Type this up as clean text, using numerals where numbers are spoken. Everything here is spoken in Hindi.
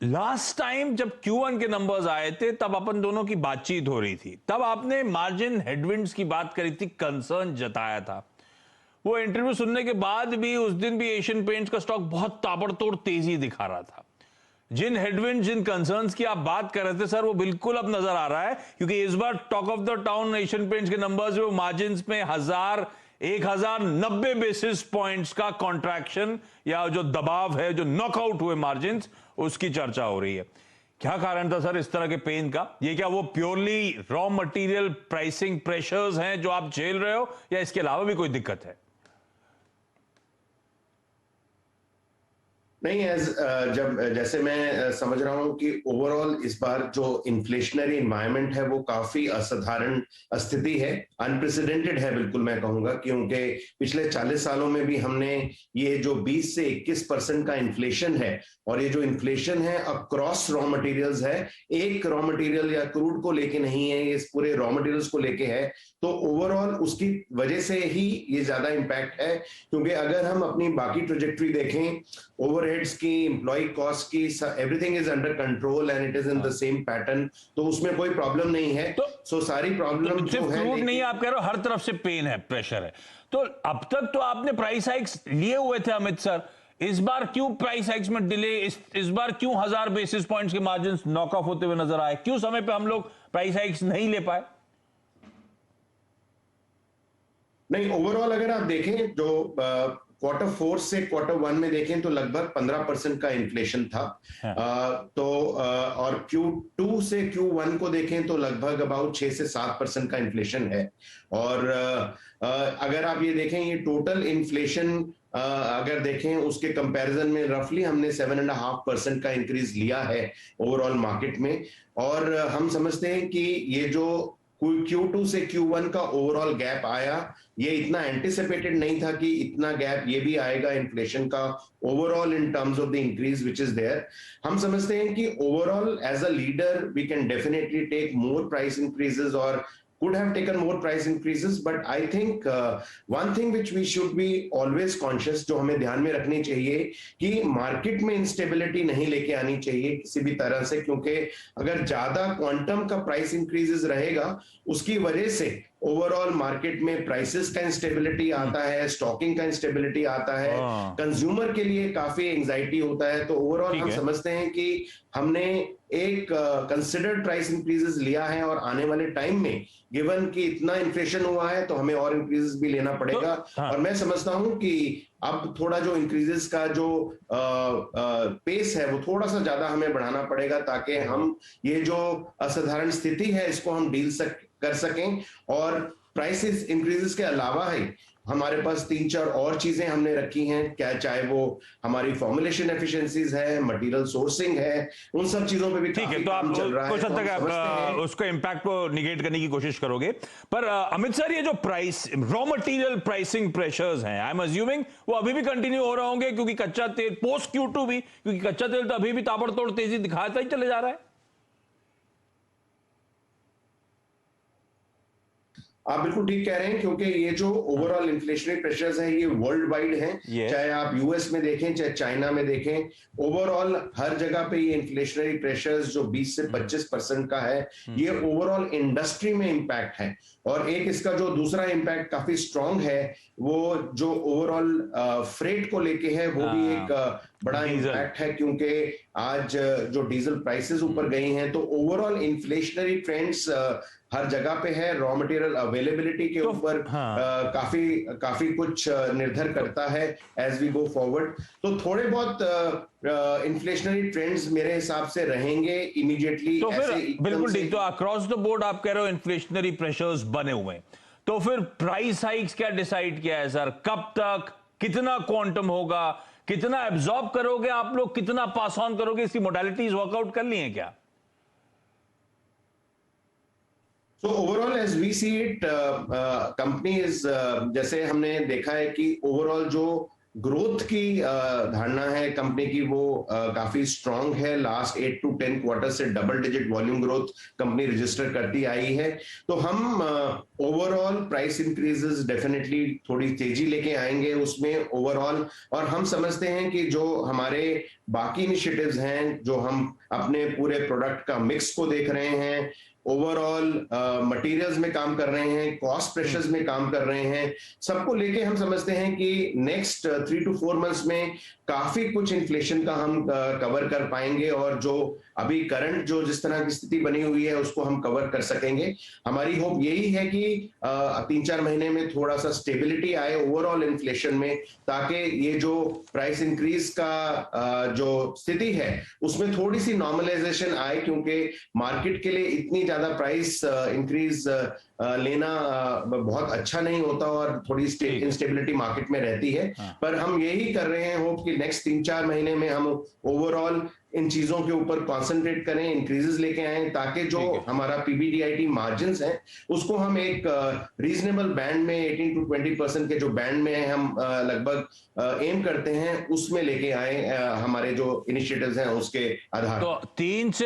लास्ट टाइम जब Q1 के नंबर्स आए थे तब अपन दोनों की बातचीत हो रही थी, तब आपने मार्जिन हेडविंड्स की बात करी थी, कंसर्न जताया था। वो इंटरव्यू सुनने के बाद भी उस दिन भी एशियन पेंट्स का स्टॉक बहुत ताबड़तोड़ तेजी दिखा रहा था। जिन हेडविंड, जिन कंसर्न्स की आप बात कर रहे थे सर, वो बिल्कुल अब नजर आ रहा है, क्योंकि इस बार talk of the town Asian Paints के नंबर्स में मार्जिन में 1090 बेसिस पॉइंट्स का कॉन्ट्रैक्शन या जो दबाव है, जो नॉकआउट हुए मार्जिन, उसकी चर्चा हो रही है। क्या कारण था सर इस तरह के पेन का? ये क्या वो purely raw material pricing pressures हैं जो आप झेल रहे हो, या इसके अलावा भी कोई दिक्कत है? नहीं, जब जैसे मैं समझ रहा हूं कि ओवरऑल इस बार जो इन्फ्लेशनरी एनवायरनमेंट है वो काफी असाधारण स्थिति है, अनप्रेसिडेंटेड है बिल्कुल मैं कहूंगा, क्योंकि पिछले 40 सालों में भी हमने ये जो 20 से 21% का इन्फ्लेशन है, और ये जो इन्फ्लेशन है अक्रॉस रॉ मटेरियल्स है, एक रॉ मटेरियल या क्रूड को लेके नहीं है, ये पूरे रॉ मटेरियल्स को लेके है। तो ओवरऑल उसकी वजह से ही ये ज्यादा इंपैक्ट है, क्योंकि अगर हम अपनी बाकी ट्रेजेक्टरी देखें, ओवरहेड्स की, एम्प्लॉय कॉस्ट की, everything is under control and it is in the same pattern, तो उसमें कोई प्रॉब्लम नहीं है। तो सारी प्रॉब्लम सिर्फ क्रूड नहीं है, आप कह रहे हो हर तरफ से पेन है, प्रेशर है। तो अब तक तो आपने प्राइस हाइक्स लिए हुए थे अमित सर, इस बार क्यों प्राइस हाइक्स में डिले? इस बार क्यों 1000 बेसिस पॉइंट्स के मार्जिन नॉक ऑफ होते हुए नजर आए? क्यों समय पे हम लोग प्राइस हाइक्स नहीं ले पाए? नहीं, ओवरऑल अगर आप देखें, जो Q4 से Q1 में देखें तो लगभग 15% का इन्फ्लेशन था। और Q2 से Q1 को देखें तो लगभग अबाउट 6 से 7% का इन्फ्लेशन है। और अगर आप ये देखें, ये टोटल इन्फ्लेशन अगर देखें उसके कंपैरिजन में रफली हमने 7.5% का इंक्रीज लिया है ओवरऑल मार्केट में। और हम समझते हैं कि ये जो Q2 से Q1 का ओवरऑल गैप आया, ये इतना एंटिसिपेटेड नहीं था कि इतना गैप ये भी आएगा इन्फ्लेशन का overall in terms of the increase which is there. हम समझते हैं कि overall as a leader we can definitely take more price increases और could have taken more price increases, but I think one thing which we should be always conscious, जो हमें ध्यान में रखनी चाहिए, कि मार्केट में इंस्टेबिलिटी नहीं लेके आनी चाहिए किसी भी तरह से, क्योंकि अगर ज्यादा क्वांटम का प्राइस इंक्रीजेस रहेगा उसकी वजह से ओवरऑल मार्केट में प्राइसेस का इंस्टेबिलिटी आता है, स्टॉकिंग का इंस्टेबिलिटी आता है, कंज्यूमर के लिए काफी एंजाइटी होता है। तो ओवरऑल हम समझते हैं कि हमने एक कंसिडर्ड प्राइस इंक्रीजेस लिया है, और आने वाले टाइम में गिवन कि इतना इन्फ्लेशन हुआ है तो हमें और इंक्रीजेस भी लेना पड़ेगा। और मैं समझता हूं कि अब थोड़ा जो इंक्रीजेस का जो पेस है वो थोड़ा सा ज्यादा हमें बढ़ाना पड़ेगा, ताकि हम ये जो असाधारण स्थिति है इसको हम डील कर सकें। और प्राइसेस इंक्रीजेस के अलावा है हमारे पास 3-4 और चीजें हमने रखी हैं, क्या चाहे वो हमारी फॉर्मुलेशन एफिशिएंसीज है, मटेरियल सोर्सिंग है, उन सब चीजों पे भी ठीक है। तो आप कुछ हद तक उसको इंपैक्ट को निगेट करने की कोशिश करोगे, पर अमित सर, ये जो price raw material pricing pressures हैं, आई एम अज्यूमिंग वो अभी भी कंटिन्यू हो रहे होंगे, क्योंकि कच्चा तेल पोस्ट Q2 भी, क्योंकि कच्चा तेल तो अभी भी ताबड़तोड़ तेजी दिखाता ही चले जा रहा है। आप बिल्कुल ठीक कह रहे हैं, क्योंकि ये जो ओवरऑल इन्फ्लेशनरी प्रेशर्स हैं ये वर्ल्ड वाइड हैं, चाहे आप यूएस में देखें चाहे चाइना में देखें, ओवरऑल हर जगह पे ये इन्फ्लेशनरी प्रेशर्स जो 20 से 25% का है, ये ओवरऑल इंडस्ट्री में इंपैक्ट है। और एक इसका जो दूसरा इंपैक्ट काफी स्ट्रांग है, वो जो ओवरऑल फ्रेट को लेके है, वो भी एक बड़ा इंपैक्ट है, क्योंकि आज जो डीजल प्राइसेस ऊपर गई हैं, तो ओवरऑल इन्फ्लेशनरी ट्रेंड्स हर जगह पे है। रॉ मटेरियल अवेलेबिलिटी के ऊपर काफी कुछ निर्भर करता है एज वी गो फॉरवर्ड। तो थोड़े बहुत इन्फ्लेशनरी ट्रेंड्स मेरे हिसाब से रहेंगे इमीडिएटली। तो फिर बिल्कुल ठीक, तो अक्रॉस द बोर्ड आप कह रहे हो इन्फ्लेशनरी प्रेशर्स बने हुए हैं, तो फिर प्राइस हाइक्स क्या डिसाइड किया है सर? कब तक, कितना क्वांटम होगा, कितना एब्जॉर्ब करोगे आप लोग, कितना पास ऑन करोगे, इसकी मोडालिटीज वर्कआउट कर ली हैं क्या? So overall as we see it, company is जैसे हमने देखा है कि ओवरऑल जो ग्रोथ की धारणा है कंपनी की, वो काफी स्ट्रांग है। लास्ट 8 to 10 क्वार्टर से double digit volume growth company register करती आई है। तो हम ओवरऑल प्राइस इंक्रीजेस डेफिनेटली थोड़ी तेजी लेके आएंगे उसमें ओवरऑल। और हम समझते हैं कि जो हमारे बाकी इनिशिएटिव्स हैं जो हम अपने पूरे प्रोडक्ट का मिक्स को देख रहे हैं, ओवरऑल मटेरियल्स में काम कर रहे हैं, कॉस्ट प्रेशर्स में काम कर रहे हैं, सबको लेके हम समझते हैं कि नेक्स्ट 3 to 4 मंथ्स में काफी कुछ इन्फ्लेशन का हम कवर कर पाएंगे और जो अभी करंट जो जिस तरह की स्थिति बनी हुई है उसको हम कवर कर सकेंगे। हमारी होप यही है कि 3-4 महीने में थोड़ा सा स्टेबिलिटी आए ओवरऑल इन्फ्लेशन में, ताकि ये जो प्राइस इंक्रीज का जो स्थिति है उसमें थोड़ी सी नॉर्मलाइजेशन आए, क्योंकि मार्केट के लिए इतनी ज्यादा प्राइस इंक्रीज लेना बहुत अच्छा नहीं होता और थोड़ी इंस्टेबिलिटी मार्केट में रहती है। पर हम यही कर रहे हैं होप कि नेक्स्ट 3-4 महीने में हम ओवरऑल इन चीजों के ऊपर कंसंट्रेट करें, इंक्रीजेस लेके आए, ताकि जो हमारा पीबीडीआईटी मार्जिन्स हैं उसको हम एक रीजनेबल बैंड में 18 to 20% के जो बैंड में हम लगभग एम करते हैं उसमें लेके आए, हमारे जो इनिशिएटिव्स हैं उसके आधार। तो 3 से